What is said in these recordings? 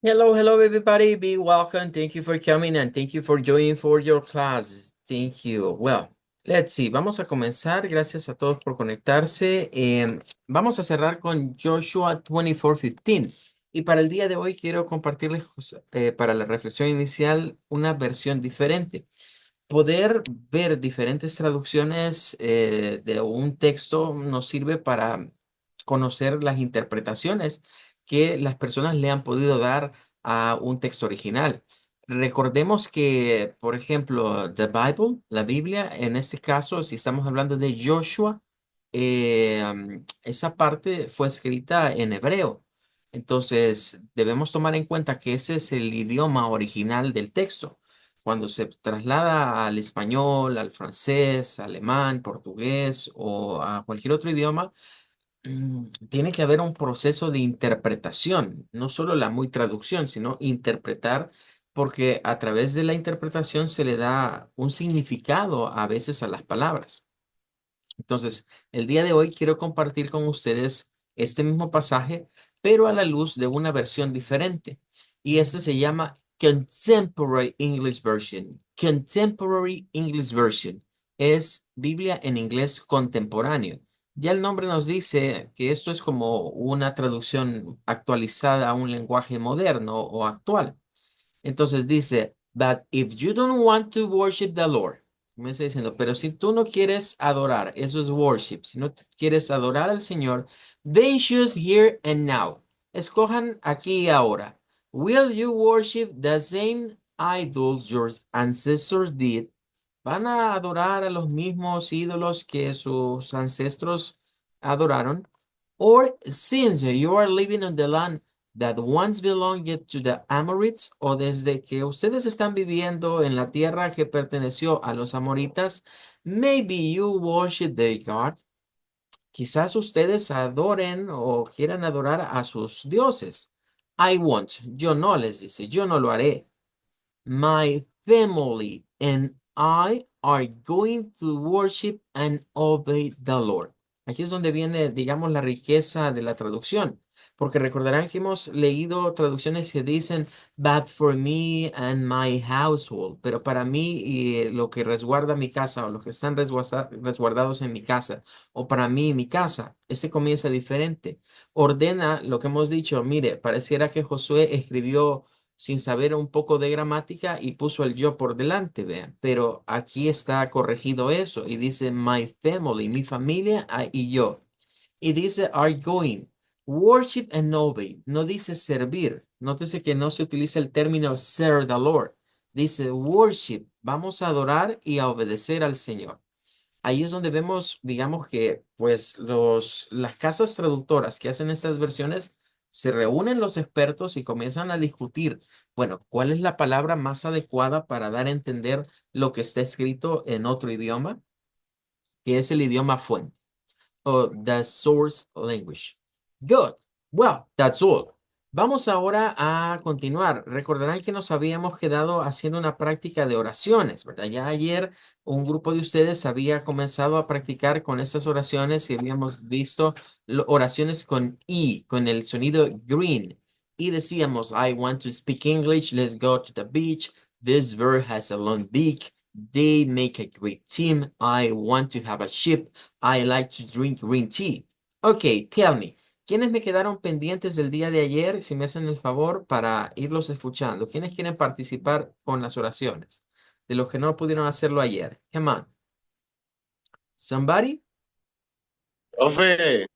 Hello, hello, everybody. Be welcome. Thank you for coming and thank you for joining for your classes. Thank you. Well, let's see. Vamos a comenzar. Gracias a todos por conectarse. Vamos a cerrar con Joshua 24:15. Y para el día de hoy quiero compartirles para la reflexión inicial una versión diferente. Poder ver diferentes traducciones de un texto nos sirve para conocer las interpretaciones que las personas le han podido dar a un texto original. Recordemos que, por ejemplo, la Biblia, en este caso, si estamos hablando de Joshua, esa parte fue escrita en hebreo. Entonces, debemos tomar en cuenta que ese es el idioma original del texto. Cuando se traslada al español, al francés, alemán, portugués o a cualquier otro idioma, tiene que haber un proceso de interpretación, no solo la muy traducción, sino interpretar, porque a través de la interpretación se le da un significado a veces a las palabras. Entonces, el día de hoy quiero compartir con ustedes este mismo pasaje, pero a la luz de una versión diferente. Y este se llama Contemporary English Version. Contemporary English Version es Biblia en inglés contemporáneo. Ya el nombre nos dice que esto es como una traducción actualizada a un lenguaje moderno o actual. Entonces dice, but if you don't want to worship the Lord, me está diciendo, pero si tú no quieres adorar, eso es worship, si no quieres adorar al Señor, then choose here and now. Escojan aquí y ahora. Will you worship the same idols your ancestors did? ¿Van a adorar a los mismos ídolos que sus ancestros adoraron? Or since you are living on the land that once belonged to the Amorites, o desde que ustedes están viviendo en la tierra que perteneció a los amoritas, maybe you worship their God. Quizás ustedes adoren o quieran adorar a sus dioses. I won't. Yo no, les dice, yo no lo haré. My family and I are going to worship and obey the Lord. Aquí es donde viene, digamos, la riqueza de la traducción, porque recordarán que hemos leído traducciones que dicen, but for me and my household, pero para mí y lo que resguarda mi casa o los que están resguardados en mi casa, o para mí y mi casa, este comienza diferente. Ordena lo que hemos dicho, mire, pareciera que Josué escribió sin saber un poco de gramática y puso el yo por delante, vean. Pero aquí está corregido eso y dice my family, mi familia y yo. Y dice are going, worship and obey. No dice servir. Nótese que no se utiliza el término serve the Lord. Dice worship. Vamos a adorar y a obedecer al Señor. Ahí es donde vemos, digamos que, pues, las casas traductoras que hacen estas versiones, se reúnen los expertos y comienzan a discutir, bueno, ¿cuál es la palabra más adecuada para dar a entender lo que está escrito en otro idioma, que es el idioma fuente, o the source language? Good. Well, that's all. Vamos ahora a continuar. Recordarán que nos habíamos quedado haciendo una práctica de oraciones, ¿verdad? Ya ayer un grupo de ustedes había comenzado a practicar con esas oraciones y habíamos visto oraciones con I, con el sonido green. Y decíamos, I want to speak English, let's go to the beach. This bird has a long beak. They make a great team. I want to have a ship. I like to drink green tea. Okay, tell me. ¿Quiénes me quedaron pendientes del día de ayer? Si me hacen el favor para irlos escuchando. ¿Quiénes quieren participar con las oraciones? De los que no pudieron hacerlo ayer. Come on. Somebody? Profe,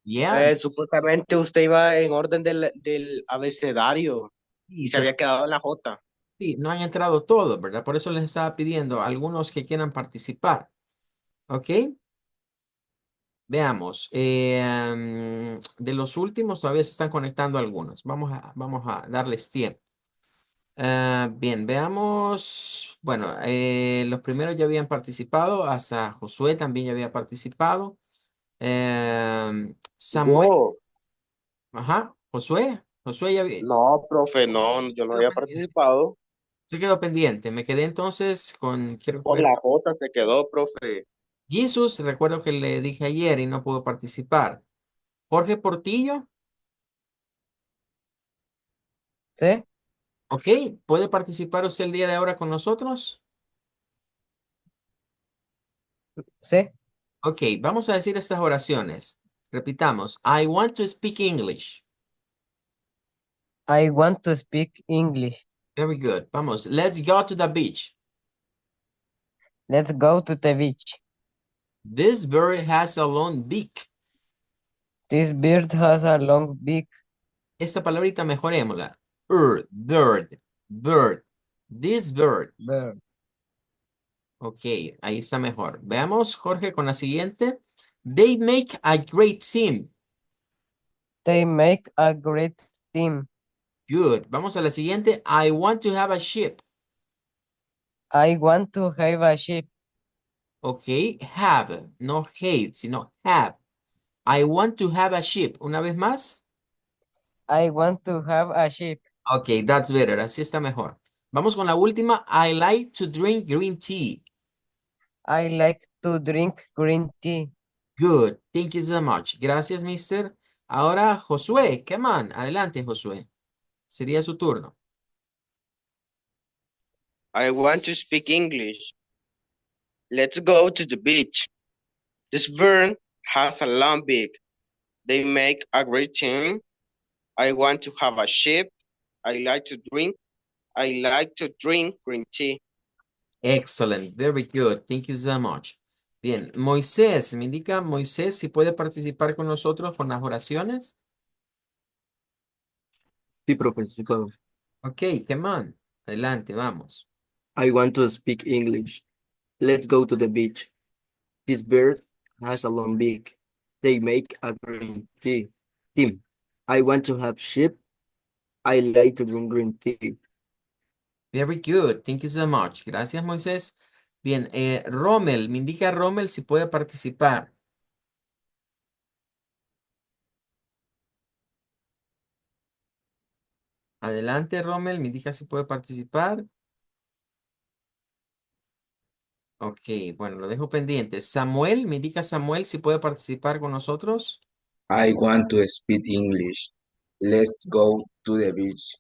Yeah. supuestamente usted iba en orden del abecedario y Sí, se había quedado en la J. sí, no han entrado todos, ¿verdad? Por eso les estaba pidiendo a algunos que quieran participar. ¿Ok? Veamos. De los últimos todavía se están conectando algunos. Vamos a darles tiempo. Bien, veamos. Bueno, los primeros ya habían participado, hasta Josué también ya había participado. Samuel, Yo, ajá, Josué ya había, no, profe, no, yo no quedó había pendiente. participado. Se quedó pendiente. Me quedé entonces con, quiero Por ver, la J se quedó, profe. Jesus, recuerdo que le dije ayer y no pudo participar. Jorge Portillo, ¿Sí? Ok, ¿puede participar usted el día de ahora con nosotros? ¿Sí? Ok, vamos a decir estas oraciones. Repitamos. I want to speak English. I want to speak English. Very good. Vamos. Let's go to the beach. Let's go to the beach. This bird has a long beak. This bird has a long beak. Esta palabrita mejorémosla. Bird, bird. This bird. Bird. Ok, ahí está mejor. Veamos, Jorge, con la siguiente. They make a great team. They make a great team. Good. Vamos a la siguiente. I want to have a ship. I want to have a ship. Ok, have, no hate, sino have. I want to have a ship. Una vez más. I want to have a ship. Ok, that's better. Así está mejor. Vamos con la última. I like to drink green tea. I like to drink green tea. Good. Thank you so much. Gracias, mister. Ahora, Josué. Come on. Adelante, Josué. Sería su turno. I want to speak English. Let's go to the beach. This bird has a long beak. They make a great team. I want to have a ship. I like to drink. I like to drink green tea. Excellent. Very good. Thank you so much. Bien. Moisés. Me indica Moisés si puede participar con nosotros con las oraciones. Sí, profe, sí puedo. Ok, come on. Adelante, vamos. I want to speak English. Let's go to the beach. This bird has a long beak. They make a green tea. Team. I want to have sheep. I like to drink green tea. Very good. Thank you so much. Gracias, Moisés. Bien, Rommel, me indica Rommel si puede participar. Adelante, Rommel, me indica si puede participar. Ok, bueno, lo dejo pendiente. Samuel, me indica Samuel si puede participar con nosotros. I want to speak English. Let's go to the beach.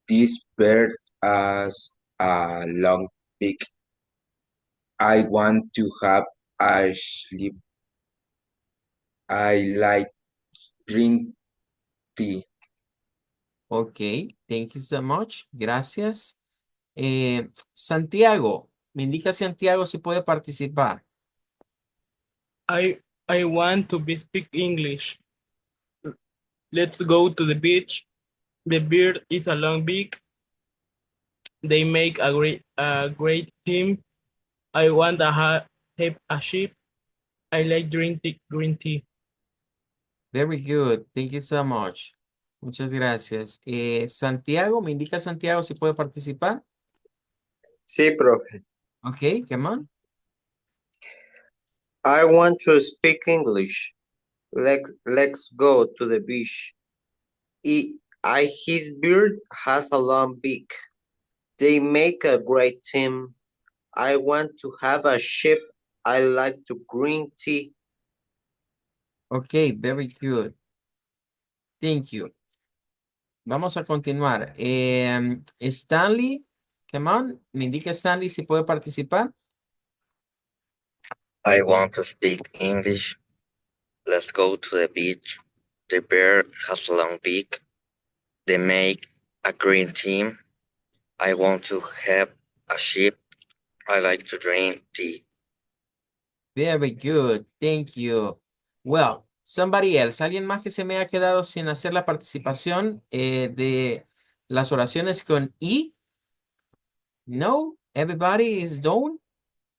This bird has a long beak. I want to have a sleep. I like drink tea. Ok, thank you so much. Gracias. Santiago, me indica Santiago si puede participar. I want to be speak English. Let's go to the beach. The bird is a long beak. They make a great team. I want to have a ship. I like green tea. Very good. Thank you so much. Muchas gracias. Santiago, me indica Santiago si puede participar. Sí, profe. Ok, come on. I want to speak English. Let's go to the beach. His beard has a long beak. They make a great team. I want to have a ship. I like to green tea. Ok, very good. Thank you. Vamos a continuar. Stanley, come on. Me indica Stanley si puede participar. I want to speak English. Let's go to the beach. The bear has a long beak. They make a green team. I want to have a ship. I like to drink tea. Very good. Thank you. Well, somebody else. ¿Alguien más que se me ha quedado sin hacer la participación de las oraciones con I? No, everybody is done.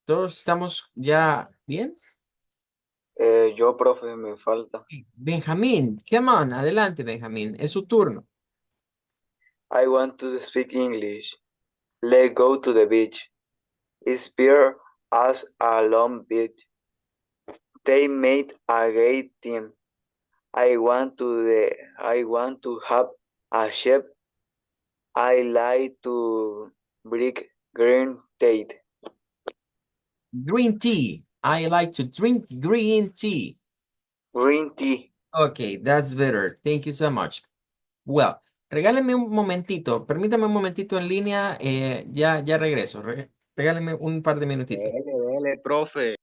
Todos estamos ya bien. Yo, profe, me falta. Benjamín, come on, adelante, Benjamín. Es su turno. I want to speak English. Let's go to the beach. His beard has a long beak. They made a great team. I want to have a ship. I like to drink green tea. Green tea. I like to drink green tea. Green tea. Okay, that's better. Thank you so much. Well, Regáleme un momentito, permítame un momentito en línea, ya regreso. Regáleme un par de minutitos. Dele, profe.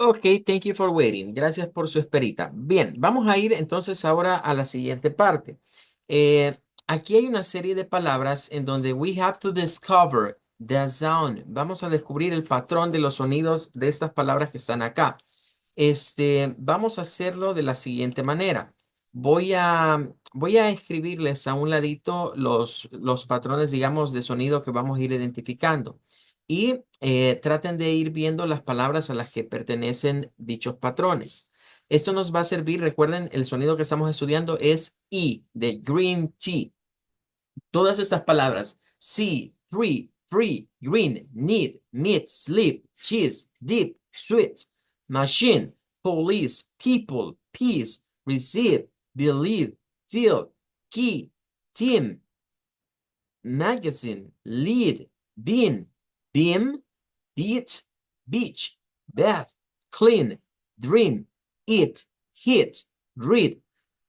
Ok, thank you for waiting. Gracias por su esperita. Bien, vamos a ir entonces ahora a la siguiente parte. Eh, Aquí hay una serie de palabras en donde we have to discover the sound. Vamos a descubrir el patrón de los sonidos de estas palabras que están acá. Vamos a hacerlo de la siguiente manera. Voy a escribirles a un ladito los patrones, digamos, de sonido que vamos a ir identificando. Y traten de ir viendo las palabras a las que pertenecen dichos patrones. Esto nos va a servir, recuerden, el sonido que estamos estudiando es E, de green tea. Todas estas palabras, see, three, free, green, need, meat, sleep, cheese, deep, sweet, machine, police, people, peace, receive, believe, feel, key, team, magazine, lead, bin, beam, beat, beach, bath, clean, dream, eat, hit, read.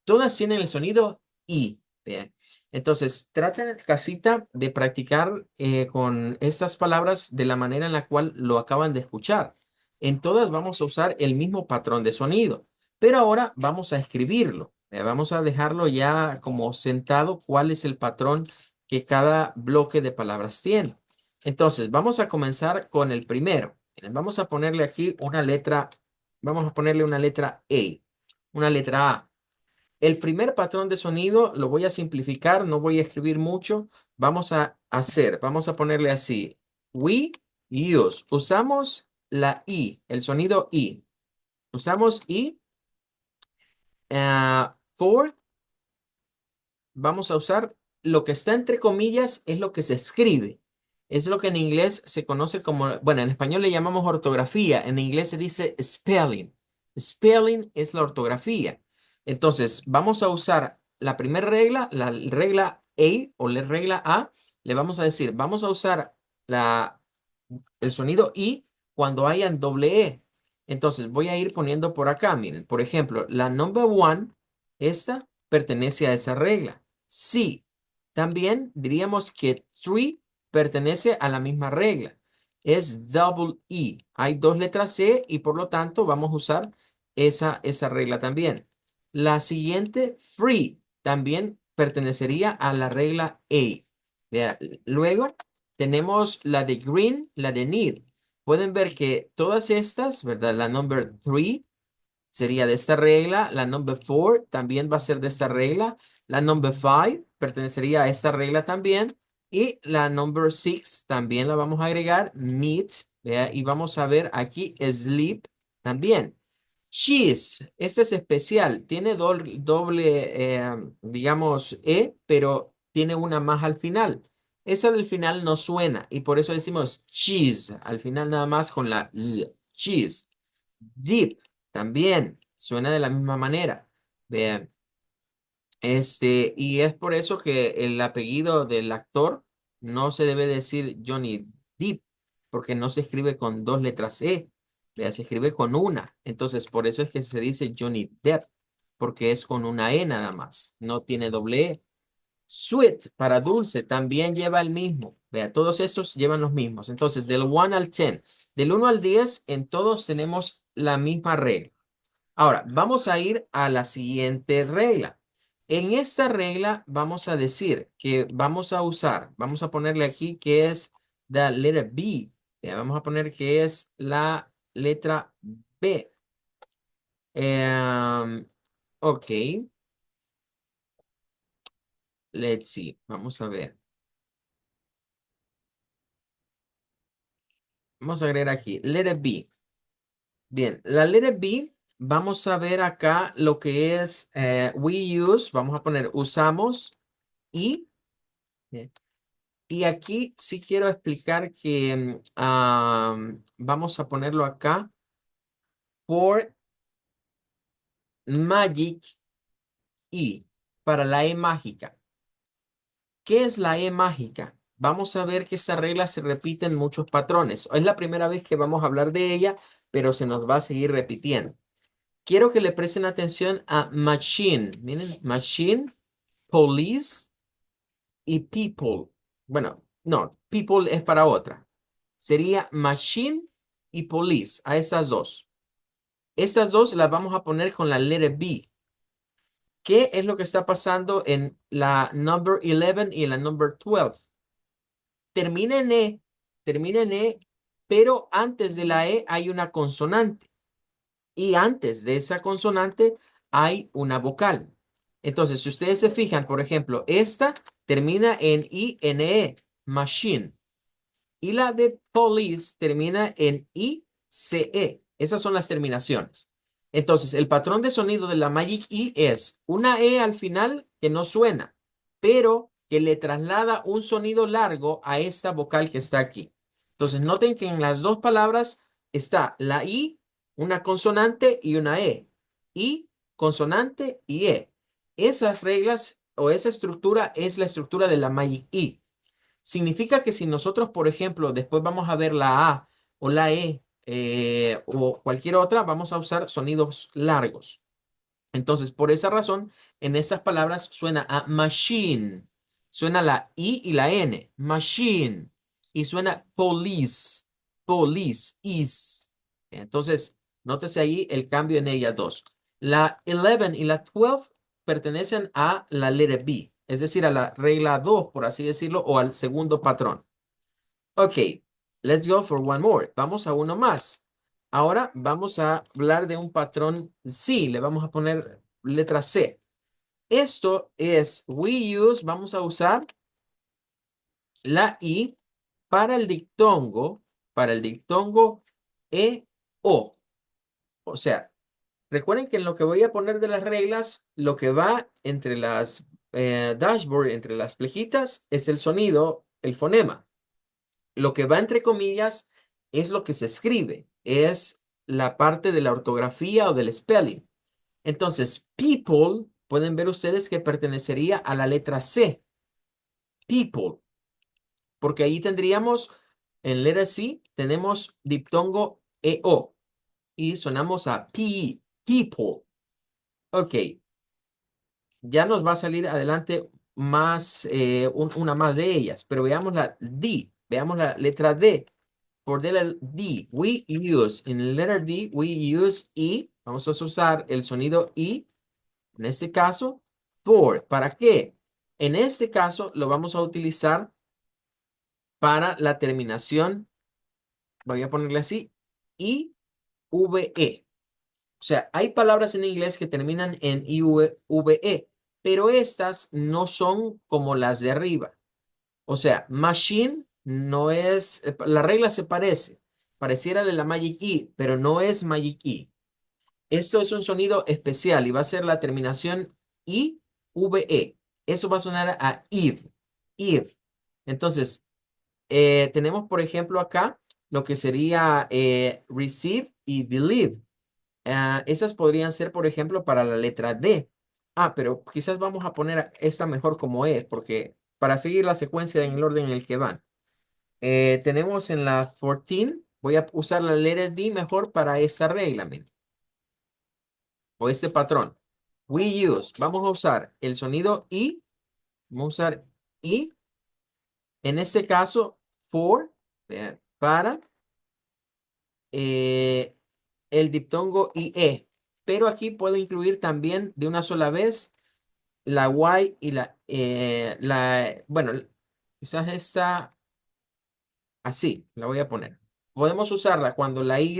Todas tienen el sonido I. ¿Ve? Entonces, traten en casita de practicar con estas palabras de la manera en la cual lo acaban de escuchar. En todas vamos a usar el mismo patrón de sonido, pero ahora vamos a escribirlo. Vamos a dejarlo ya como sentado cuál es el patrón que cada bloque de palabras tiene. Entonces, vamos a comenzar con el primero. Vamos a ponerle aquí una letra, vamos a ponerle una letra A, una letra A. El primer patrón de sonido lo voy a simplificar, no voy a escribir mucho. Vamos a ponerle así. We use. Usamos la I, el sonido I. Usamos I. For. Vamos a usar lo que está entre comillas, es lo que se escribe. Es lo que en inglés se conoce como, bueno, en español le llamamos ortografía. En inglés se dice spelling. Spelling es la ortografía. Entonces, vamos a usar la primera regla, la regla A o la regla A. Le vamos a decir, vamos a usar el sonido I cuando hayan doble E. Entonces, voy a ir poniendo por acá, miren. Por ejemplo, la number one, esta pertenece a esa regla. Sí, también diríamos que tree pertenece a la misma regla. Es double E. Hay dos letras C y por lo tanto vamos a usar esa regla también. La siguiente, free, también pertenecería a la regla A. Vea, luego tenemos la de green, la de need. Pueden ver que todas estas, ¿verdad? La number 3 sería de esta regla. La number 4 también va a ser de esta regla. La number 5 pertenecería a esta regla también. Y la number 6 también la vamos a agregar. Meet. ¿Vea? Y vamos a ver aquí sleep también. Cheese. Este es especial. Tiene doble, digamos, E, pero tiene una más al final. Esa del final no suena y por eso decimos cheese. Al final nada más con la Z. Cheese. Deep. También suena de la misma manera. Vean. Y es por eso que el apellido del actor no se debe decir Johnny Depp, porque no se escribe con dos letras E, vea, se escribe con una. Entonces, por eso es que se dice Johnny Depp, porque es con una E nada más, no tiene doble E. Sweet, para dulce, también lleva el mismo. Vea, todos estos llevan los mismos. Entonces, del 1 al 10, del 1 al 10, en todos tenemos la misma regla. Ahora, vamos a ir a la siguiente regla. En esta regla vamos a decir que vamos a usar, vamos a ponerle aquí que es the letter B. Vamos a poner que es la letra B. Ok. Let's see. Vamos a ver. Vamos a agregar aquí. Letter B. Bien, la letra B, vamos a ver acá lo que es we use, vamos a poner usamos y, bien, y aquí sí quiero explicar que vamos a ponerlo acá por magic E, para la E mágica. ¿Qué es la E mágica? Vamos a ver que esta regla se repite en muchos patrones. Es la primera vez que vamos a hablar de ella, pero se nos va a seguir repitiendo. Quiero que le presten atención a machine. Miren, machine, police y people. Bueno, no, people es para otra. Sería machine y police, a esas dos. Estas dos las vamos a poner con la letra B. ¿Qué es lo que está pasando en la number 11 y en la number 12? Termina en E, pero antes de la E hay una consonante. Y antes de esa consonante hay una vocal. Entonces, si ustedes se fijan, por ejemplo, esta termina en INE, machine. Y la de police termina en ICE. Esas son las terminaciones. Entonces, el patrón de sonido de la Magic E es una E al final que no suena, pero que le traslada un sonido largo a esta vocal que está aquí. Entonces, noten que en las dos palabras está la I, una consonante y una E. I, consonante y E. Esas reglas o esa estructura es la estructura de la Magic E. Significa que si nosotros, por ejemplo, después vamos a ver la A o la E o cualquier otra, vamos a usar sonidos largos. Entonces, por esa razón, en estas palabras suena a machine. Suena la I y la N, machine. Y suena police, police, is. Entonces, nótese ahí el cambio en ellas dos. La 11 y la 12 pertenecen a la letra B, es decir, a la regla 2, por así decirlo, o al segundo patrón. Ok, let's go for one more. Vamos a uno más. Ahora vamos a hablar de un patrón C. Le vamos a poner letra C. Esto es we use, vamos a usar la I para el dictongo E-O. O sea, recuerden que en lo que voy a poner de las reglas, lo que va entre las dashboard, entre las flechitas, es el sonido, el fonema. Lo que va entre comillas es lo que se escribe, es la parte de la ortografía o del spelling. Entonces, people, pueden ver ustedes que pertenecería a la letra C. People, porque ahí tendríamos, en letra C, tenemos diptongo EO y sonamos a P, people. Ok, ya nos va a salir adelante más, una más de ellas, pero veamos la D, veamos la letra D. Por la D, we use, en letter D, we use E, vamos a usar el sonido I, en este caso, for. ¿Para qué? En este caso lo vamos a utilizar para la terminación, voy a ponerle así, I-V-E. O sea, hay palabras en inglés que terminan en I-V-E, pero estas no son como las de arriba. O sea, machine no es, la regla se parece, pareciera de la Magic E, pero no es Magic E. Esto es un sonido especial y va a ser la terminación I-V-E. Eso va a sonar a Eve, Eve. Entonces, tenemos, por ejemplo, acá lo que sería receive y believe. Esas podrían ser, por ejemplo, para la letra D. Pero quizás vamos a poner esta mejor como es, porque para seguir la secuencia en el orden en el que van. Tenemos en la 14, voy a usar la letra D mejor para esta regla, o este patrón. We use, vamos a usar el sonido I, vamos a usar I, en este caso, for, para el diptongo IE. pero aquí puedo incluir también de una sola vez la Y y bueno, quizás esta así, la voy a poner. Podemos usarla cuando la Y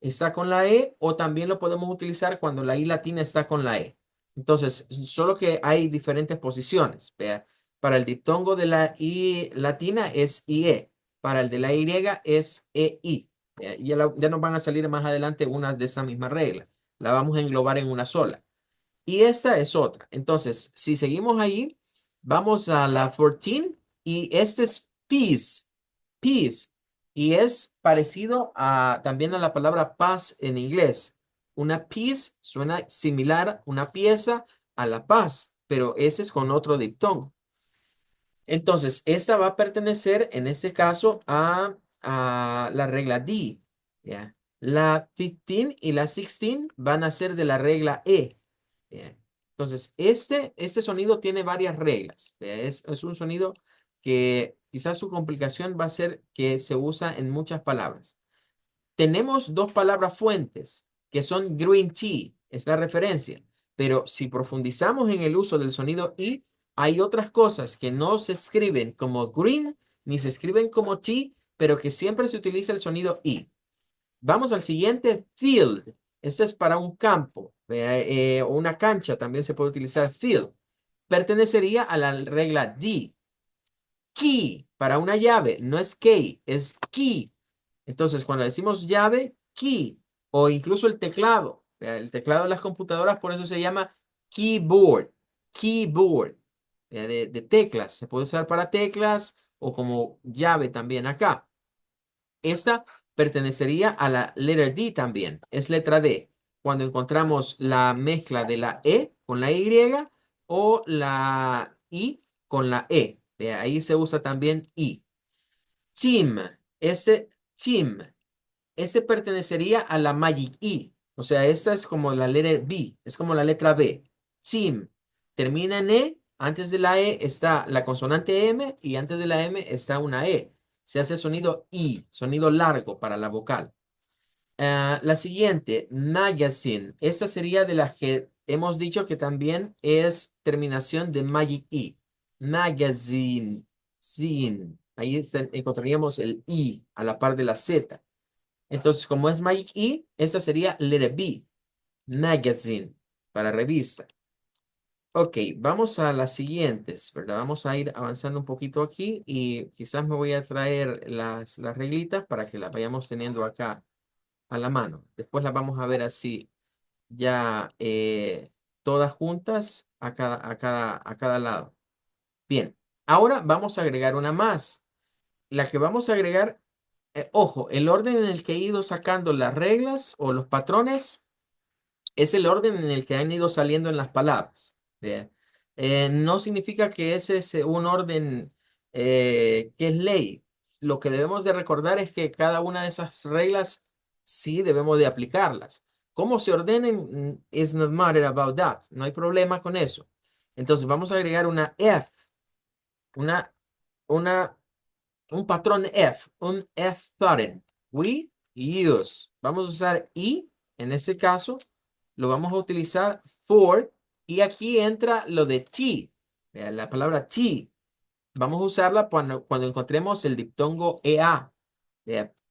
está con la E o también lo podemos utilizar cuando la I latina está con la E. Entonces, solo que hay diferentes posiciones. Vea, para el diptongo de la I latina es IE. Para el de la Y es EI. Ya nos van a salir más adelante unas de esa misma regla. La vamos a englobar en una sola. Y esta es otra. Entonces, si seguimos ahí, vamos a la 14 y este es peace. Peace. Y es parecido también a la palabra paz en inglés. Una piece suena similar, una pieza a la paz, pero ese es con otro diptongo. Entonces, esta va a pertenecer en este caso a la regla D. ¿Ya? La 15 y la 16 van a ser de la regla E. ¿Ya? Entonces, este sonido tiene varias reglas. ¿Ya? Es un sonido que quizás su complicación va a ser que se usa en muchas palabras. Tenemos dos palabras fuentes que son green tea, es la referencia, pero si profundizamos en el uso del sonido I, hay otras cosas que no se escriben como green ni se escriben como tea, pero que siempre se utiliza el sonido I. Vamos al siguiente, field. Este es para un campo o una cancha, también se puede utilizar field. Pertenecería a la regla D. Key, para una llave, no es key, es key. Entonces, cuando decimos llave, key, o incluso el teclado, el teclado de las computadoras, por eso se llama keyboard, keyboard, de teclas. Se puede usar para teclas o como llave también acá. Esta pertenecería a la letra D también, es letra D. Cuando encontramos la mezcla de la E con la Y o la I con la E. Ahí se usa también I. Team, team, ese pertenecería a la Magic E. O sea, esta es como la letra B, es como la letra B. Team. Termina en E, antes de la E está la consonante M y antes de la M está una E. Se hace sonido I, sonido largo para la vocal. La siguiente, magazine. Esta sería de las que hemos dicho que también es terminación de Magic E. Magazine, sin. Ahí encontraríamos el I a la par de la Z. Entonces, como es Magic E, esta sería letter B, magazine, para revista. Ok, vamos a las siguientes, ¿verdad? Vamos a ir avanzando un poquito aquí y quizás me voy a traer las reglitas para que las vayamos teniendo acá a la mano. Después las vamos a ver así, ya todas juntas a cada lado. Bien, ahora vamos a agregar una más. La que vamos a agregar, ojo, el orden en el que he ido sacando las reglas o los patrones es el orden en el que han ido saliendo en las palabras. ¿Ve? No significa que ese es un orden que es ley. Lo que debemos de recordar es que cada una de esas reglas sí debemos de aplicarlas. Cómo se ordenen, is not matter about that. No hay problema con eso. Entonces vamos a agregar una F, una, una un patrón F, un F pattern. We use. Vamos a usar I, en este caso, lo vamos a utilizar for, y aquí entra lo de T, la palabra T. Vamos a usarla cuando encontremos el diptongo EA.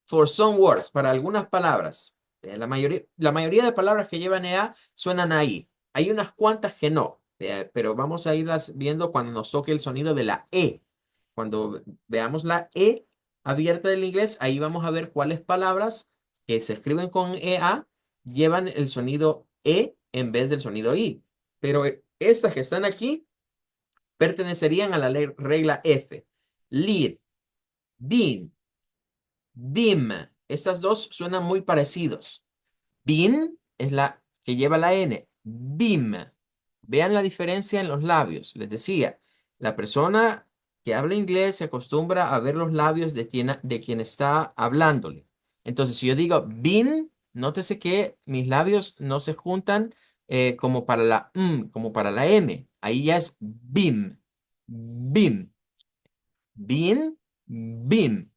For some words, para algunas palabras. La mayoría de palabras que llevan EA suenan ahí. Hay unas cuantas que no, pero vamos a irlas viendo cuando nos toque el sonido de la E. Cuando veamos la E abierta del inglés, ahí vamos a ver cuáles palabras que se escriben con EA llevan el sonido E en vez del sonido I. Pero estas que están aquí pertenecerían a la regla F. Lead, been, beam. Estas dos suenan muy parecidos. Been es la que lleva la N. Beam. Vean la diferencia en los labios. Les decía, la persona que habla inglés se acostumbra a ver los labios de quien está hablándole. Entonces, si yo digo been, nótese que mis labios no se juntan como para la como para la M. Ahí ya es beam. Beam. Been, beam.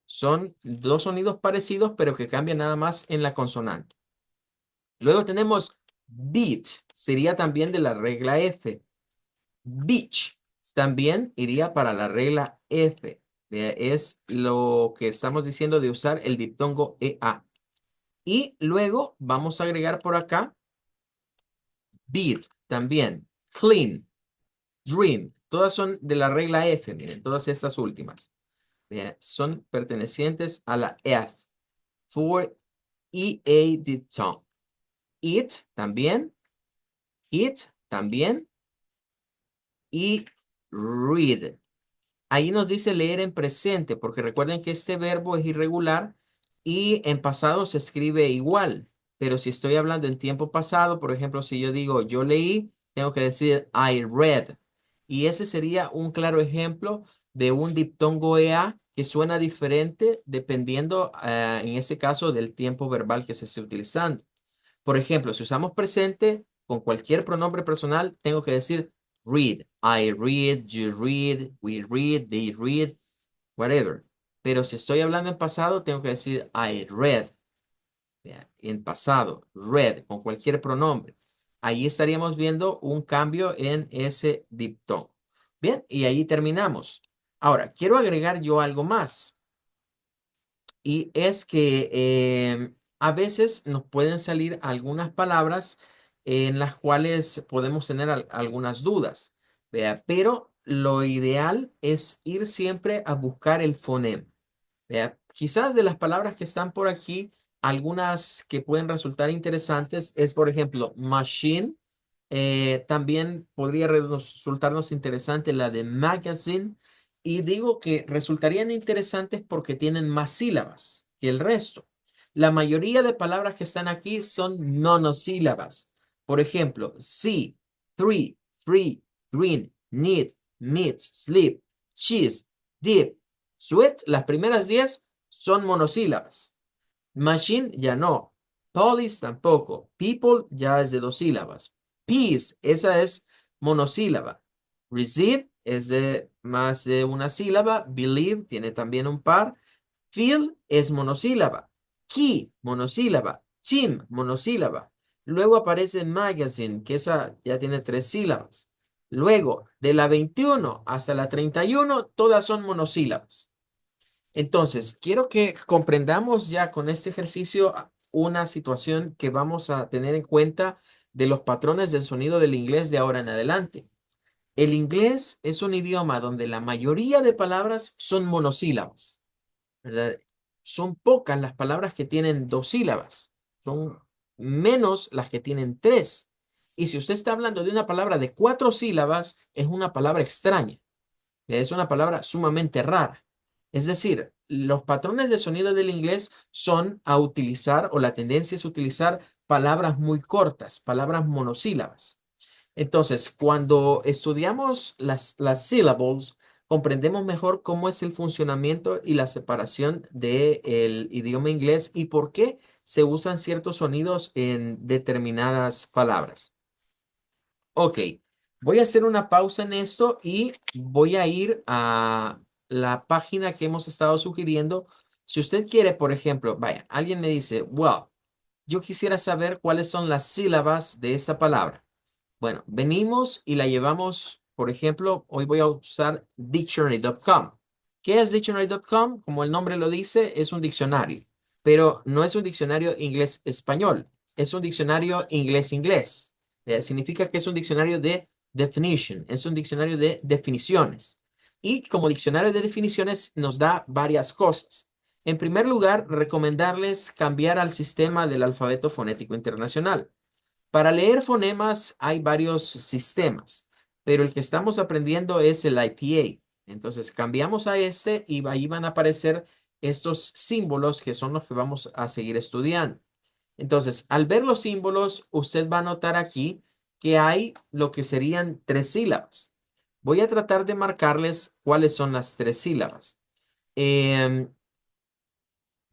Son dos sonidos parecidos, pero que cambian nada más en la consonante. Luego tenemos beat, sería también de la regla F. Beach también iría para la regla F. Es lo que estamos diciendo de usar el diptongo EA. Y luego vamos a agregar por acá beat también. Clean, dream. Todas son de la regla F. Miren, todas estas últimas. Son pertenecientes a la F. For EA diphthong. It también. It también. Y read. Ahí nos dice leer en presente, porque recuerden que este verbo es irregular y en pasado se escribe igual. Pero si estoy hablando en tiempo pasado, por ejemplo, si yo digo yo leí, tengo que decir I read. Y ese sería un claro ejemplo de un diptongo EA que suena diferente dependiendo, en ese caso, del tiempo verbal que se esté utilizando. Por ejemplo, si usamos presente con cualquier pronombre personal, tengo que decir read. I read, you read, we read, they read, whatever. Pero si estoy hablando en pasado, tengo que decir I read. En pasado, read, con cualquier pronombre. Ahí estaríamos viendo un cambio en ese diptongo. Bien, y ahí terminamos. Ahora, quiero agregar yo algo más. Y es que a veces nos pueden salir algunas palabras en las cuales podemos tener algunas dudas, ¿vea? Pero lo ideal es ir siempre a buscar el fonema. ¿Vea? Quizás de las palabras que están por aquí, algunas que pueden resultar interesantes es, por ejemplo, machine. También podría resultarnos interesante la de magazine. Y digo que resultarían interesantes porque tienen más sílabas que el resto. La mayoría de palabras que están aquí son monosílabas. Por ejemplo, see, three, free, green, need, meet, sleep, cheese, dip, sweet. Las primeras 10 son monosílabas. Machine ya no. Police tampoco. People ya es de 2 sílabas. Peace, esa es monosílaba. Receive es de más de una sílaba. Believe tiene también un par. Feel es monosílaba. Key, monosílaba. Team, monosílaba. Luego aparece magazine, que esa ya tiene 3 sílabas. Luego, de la 21 hasta la 31, todas son monosílabas. Entonces, quiero que comprendamos ya con este ejercicio una situación que vamos a tener en cuenta de los patrones del sonido del inglés de ahora en adelante. El inglés es un idioma donde la mayoría de palabras son monosílabas, ¿verdad? Son pocas las palabras que tienen 2 sílabas, son menos las que tienen 3. Y si usted está hablando de una palabra de 4 sílabas, es una palabra extraña, es una palabra sumamente rara. Es decir, los patrones de sonido del inglés son a utilizar, o la tendencia es utilizar palabras muy cortas, palabras monosílabas. Entonces, cuando estudiamos las syllables, comprendemos mejor cómo es el funcionamiento y la separación del idioma inglés y por qué se usan ciertos sonidos en determinadas palabras. Ok, voy a hacer una pausa en esto y voy a ir a la página que hemos estado sugiriendo. Si usted quiere, por ejemplo, vaya, alguien me dice, well, yo quisiera saber cuáles son las sílabas de esta palabra. Bueno, venimos y la llevamos, por ejemplo, hoy voy a usar dictionary.com. ¿Qué es dictionary.com? Como el nombre lo dice, es un diccionario, pero no es un diccionario inglés-español, es un diccionario inglés-inglés. Significa que es un diccionario de definition, es un diccionario de definiciones. Y como diccionario de definiciones nos da varias cosas. En primer lugar, recomendarles cambiar al sistema del alfabeto fonético internacional. Para leer fonemas hay varios sistemas, pero el que estamos aprendiendo es el IPA. Entonces cambiamos a este y ahí van a aparecer estos símbolos que son los que vamos a seguir estudiando. Entonces, al ver los símbolos, usted va a notar aquí que hay lo que serían 3 sílabas. Voy a tratar de marcarles cuáles son las 3 sílabas.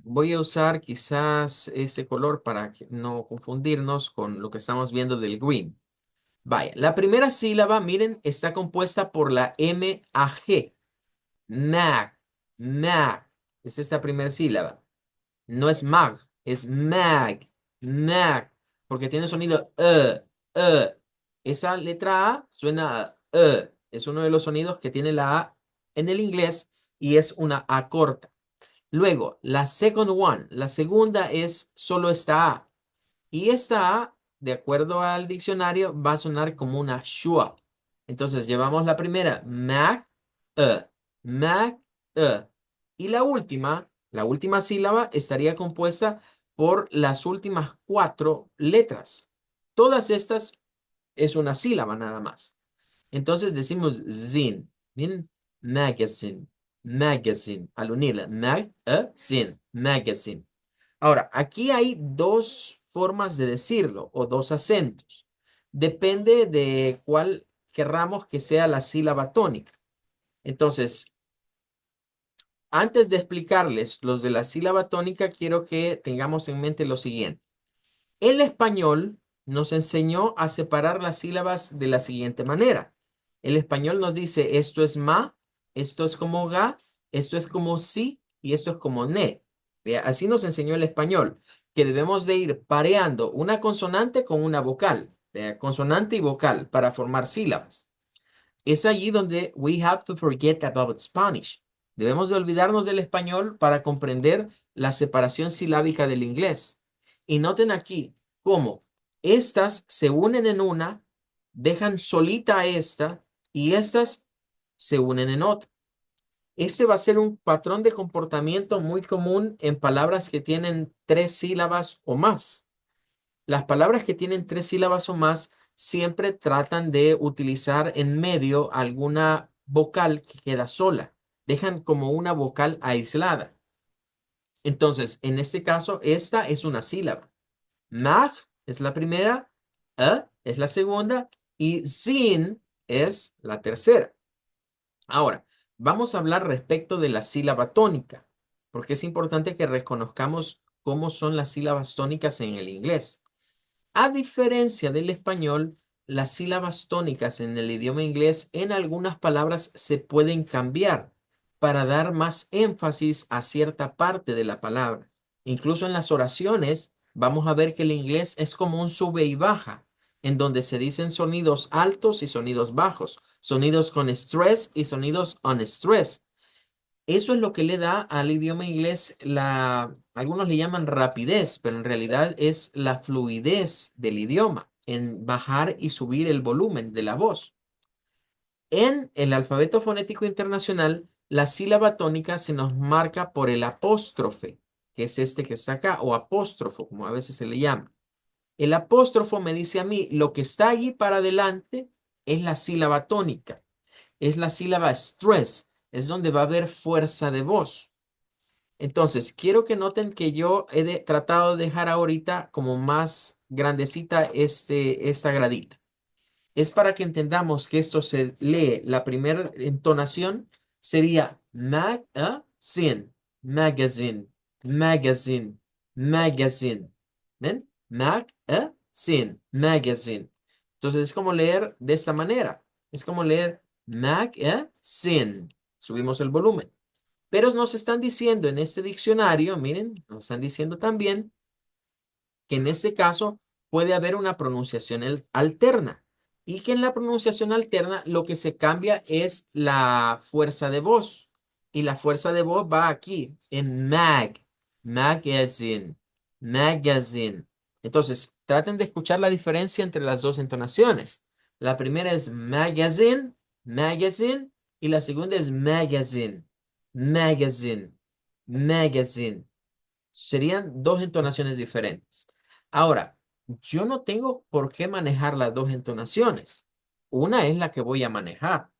Voy a usar quizás ese color para no confundirnos con lo que estamos viendo del green. Vaya, la primera sílaba, miren, está compuesta por la M-A-G. Mag, mag. Es esta primera sílaba. No es mag, es mag, mag. porque tiene sonido Esa letra A suena a Es uno de los sonidos que tiene la A en el inglés y es una A corta. Luego, la second one, la segunda es solo esta A. Y esta A, de acuerdo al diccionario, va a sonar como una schwa. Entonces, llevamos la primera, mag, mag, y la última sílaba estaría compuesta por las últimas 4 letras. Todas estas es una sílaba nada más. Entonces decimos zin, bien, magazine, magazine, al unirla, zin, magazine. Ahora, aquí hay dos formas de decirlo o dos acentos. Depende de cuál querramos que sea la sílaba tónica. Entonces, antes de explicarles los de la sílaba tónica, quiero que tengamos en mente lo siguiente. El español nos enseñó a separar las sílabas de la siguiente manera. El español nos dice esto es ma, esto es como ga, esto es como si y esto es como ne. Así nos enseñó el español, que debemos de ir pareando una consonante con una vocal, consonante y vocal para formar sílabas. Es allí donde we have to forget about Spanish. Debemos de olvidarnos del español para comprender la separación silábica del inglés. Y noten aquí cómo estas se unen en una, dejan solita a esta y estas se unen en otra. Este va a ser un patrón de comportamiento muy común en palabras que tienen 3 sílabas o más. Las palabras que tienen 3 sílabas o más siempre tratan de utilizar en medio alguna vocal que queda sola. Dejan como una vocal aislada. Entonces, en este caso, esta es una sílaba. Mag es la primera, es la segunda y sin es la tercera. Ahora, vamos a hablar respecto de la sílaba tónica, porque es importante que reconozcamos cómo son las sílabas tónicas en el inglés. A diferencia del español, las sílabas tónicas en el idioma inglés en algunas palabras se pueden cambiar para dar más énfasis a cierta parte de la palabra. Incluso en las oraciones vamos a ver que el inglés es como un sube y baja, en donde se dicen sonidos altos y sonidos bajos, sonidos con stress y sonidos on stress. Eso es lo que le da al idioma inglés algunos le llaman rapidez, pero en realidad es la fluidez del idioma en bajar y subir el volumen de la voz. En el alfabeto fonético internacional, la sílaba tónica se nos marca por el apóstrofe, que es este que está acá, o apóstrofo, como a veces se le llama. El apóstrofo me dice a mí, lo que está allí para adelante es la sílaba tónica, es la sílaba stress, es donde va a haber fuerza de voz. Entonces, quiero que noten que yo he tratado de dejar ahorita como más grandecita esta gradita. Es para que entendamos que esto se lee, la primera entonación sería magazine, magazine, magazine, magazine. ¿Ven? Magazine, magazine. Entonces es como leer de esta manera. Es como leer magazine. Subimos el volumen. Pero nos están diciendo en este diccionario, miren, nos están diciendo también que en este caso puede haber una pronunciación alterna y que en la pronunciación alterna lo que se cambia es la fuerza de voz y la fuerza de voz va aquí en magazine, magazine. Entonces, traten de escuchar la diferencia entre las dos entonaciones. La primera es magazine, magazine y la segunda es magazine, magazine, magazine. Serían dos entonaciones diferentes. Ahora, yo no tengo por qué manejar las dos entonaciones. Una es la que voy a manejar.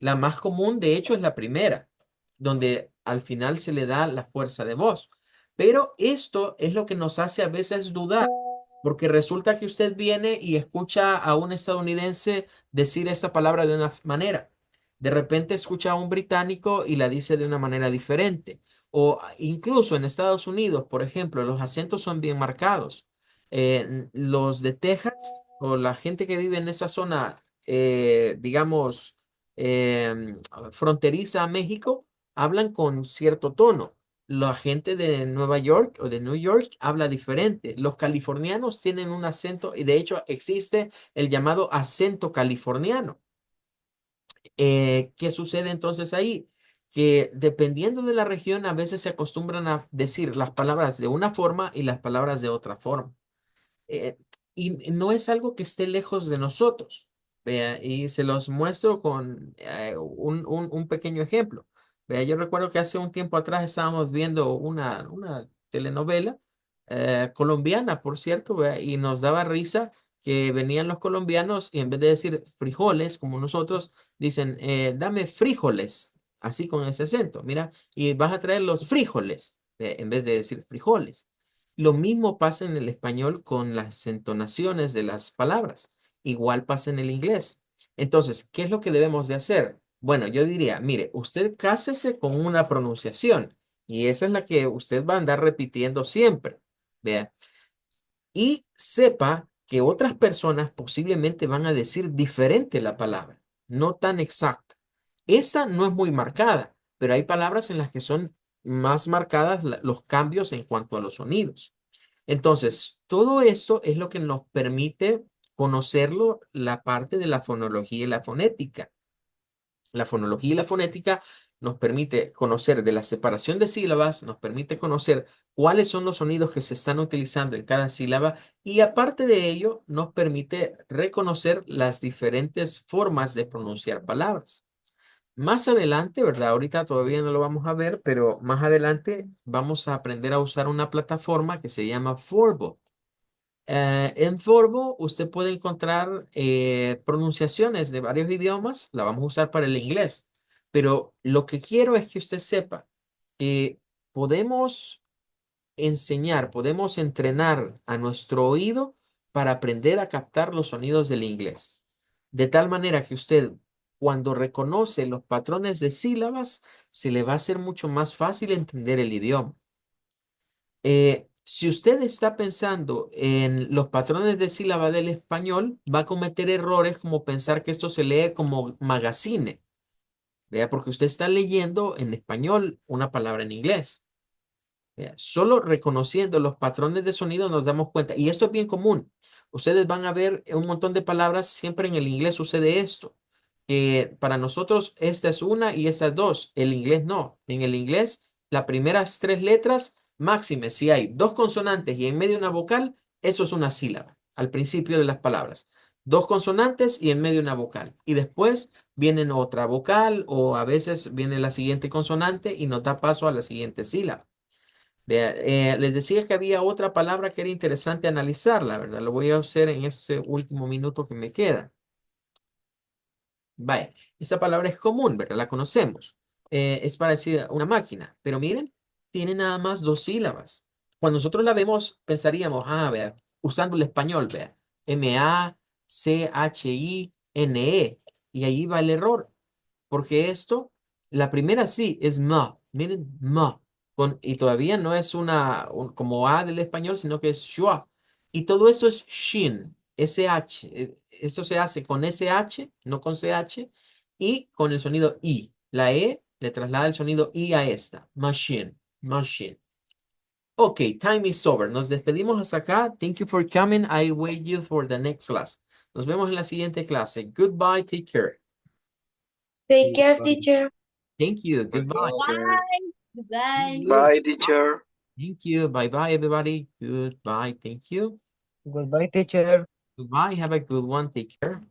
La más común, de hecho, es la primera, donde al final se le da la fuerza de voz. Pero esto es lo que nos hace a veces dudar, porque resulta que usted viene y escucha a un estadounidense decir esta palabra de una manera. De repente escucha a un británico y la dice de una manera diferente. O incluso en Estados Unidos, por ejemplo, los acentos son bien marcados. Los de Texas o la gente que vive en esa zona, digamos, fronteriza a México, hablan con cierto tono. la gente de Nueva York o de New York habla diferente. Los californianos tienen un acento y de hecho existe el llamado acento californiano. ¿Qué sucede entonces ahí? Que dependiendo de la región, a veces se acostumbran a decir las palabras de una forma y las palabras de otra forma. Eh, y no es algo que esté lejos de nosotros. Vea, y se los muestro con un pequeño ejemplo. Vea, yo recuerdo que hace un tiempo atrás estábamos viendo una telenovela colombiana, por cierto, vea, y nos daba risa que venían los colombianos y en vez de decir frijoles como nosotros, dicen, dame frijoles, así con ese acento, mira, y vas a traer los frijoles, en vez de decir frijoles. Lo mismo pasa en el español con las entonaciones de las palabras. Igual pasa en el inglés. Entonces, ¿qué es lo que debemos de hacer? Bueno, yo diría, mire, usted cásese con una pronunciación y esa es la que usted va a andar repitiendo siempre. Vea, y sepa que otras personas posiblemente van a decir diferente la palabra, no tan exacta. Esta no es muy marcada, pero hay palabras en las que son más marcadas los cambios en cuanto a los sonidos. Entonces, todo esto es lo que nos permite conocerlo, la parte de la fonología y la fonética. La fonología y la fonética nos permite conocer de la separación de sílabas, nos permite conocer cuáles son los sonidos que se están utilizando en cada sílaba y aparte de ello nos permite reconocer las diferentes formas de pronunciar palabras. Más adelante, ¿verdad? Ahorita todavía no lo vamos a ver, pero más adelante vamos a aprender a usar una plataforma que se llama Forvo. En Forvo usted puede encontrar pronunciaciones de varios idiomas, la vamos a usar para el inglés, pero lo que quiero es que usted sepa que podemos enseñar, podemos entrenar a nuestro oído para aprender a captar los sonidos del inglés. De tal manera que usted, cuando reconoce los patrones de sílabas, se le va a hacer mucho más fácil entender el idioma. Si usted está pensando en los patrones de sílaba del español, va a cometer errores como pensar que esto se lee como magazine, ¿vea? Porque usted está leyendo en español una palabra en inglés. ¿Vea? Solo reconociendo los patrones de sonido nos damos cuenta. Y esto es bien común. Ustedes van a ver un montón de palabras, siempre en el inglés sucede esto. Que para nosotros esta es una y esta es dos. El inglés no. En el inglés, las primeras tres letras, máxime, si hay dos consonantes y en medio una vocal, eso es una sílaba. Al principio de las palabras. Dos consonantes y en medio una vocal. Y después viene otra vocal o a veces viene la siguiente consonante y nos da paso a la siguiente sílaba. Vea, les decía que había otra palabra que era interesante analizarla, ¿verdad? Lo voy a hacer en este último minuto que me queda. Vaya, esta palabra es común, ¿verdad? La conocemos. Es parecida a una máquina, pero miren, tiene nada más dos sílabas. Cuando nosotros la vemos, pensaríamos, vea, usando el español, vea, M-A-C-H-I-N-E, y ahí va el error. Porque esto, la primera sí es ma, miren, ma, y todavía no es como A del español, sino que es shua. Y todo eso es shin, SH. Eso se hace con SH, no con CH, y con el sonido I. La E le traslada el sonido I a esta, machine, machine. Ok, time is over. Nos despedimos hasta acá. Thank you for coming. I wait you for the next class. Nos vemos en la siguiente clase. Goodbye, take care. Take care, teacher. Thank you. Goodbye. Goodbye. Bye, teacher. Thank you. Bye bye, everybody. Goodbye. Thank you. Goodbye, teacher. Goodbye. Have a good one. Take care.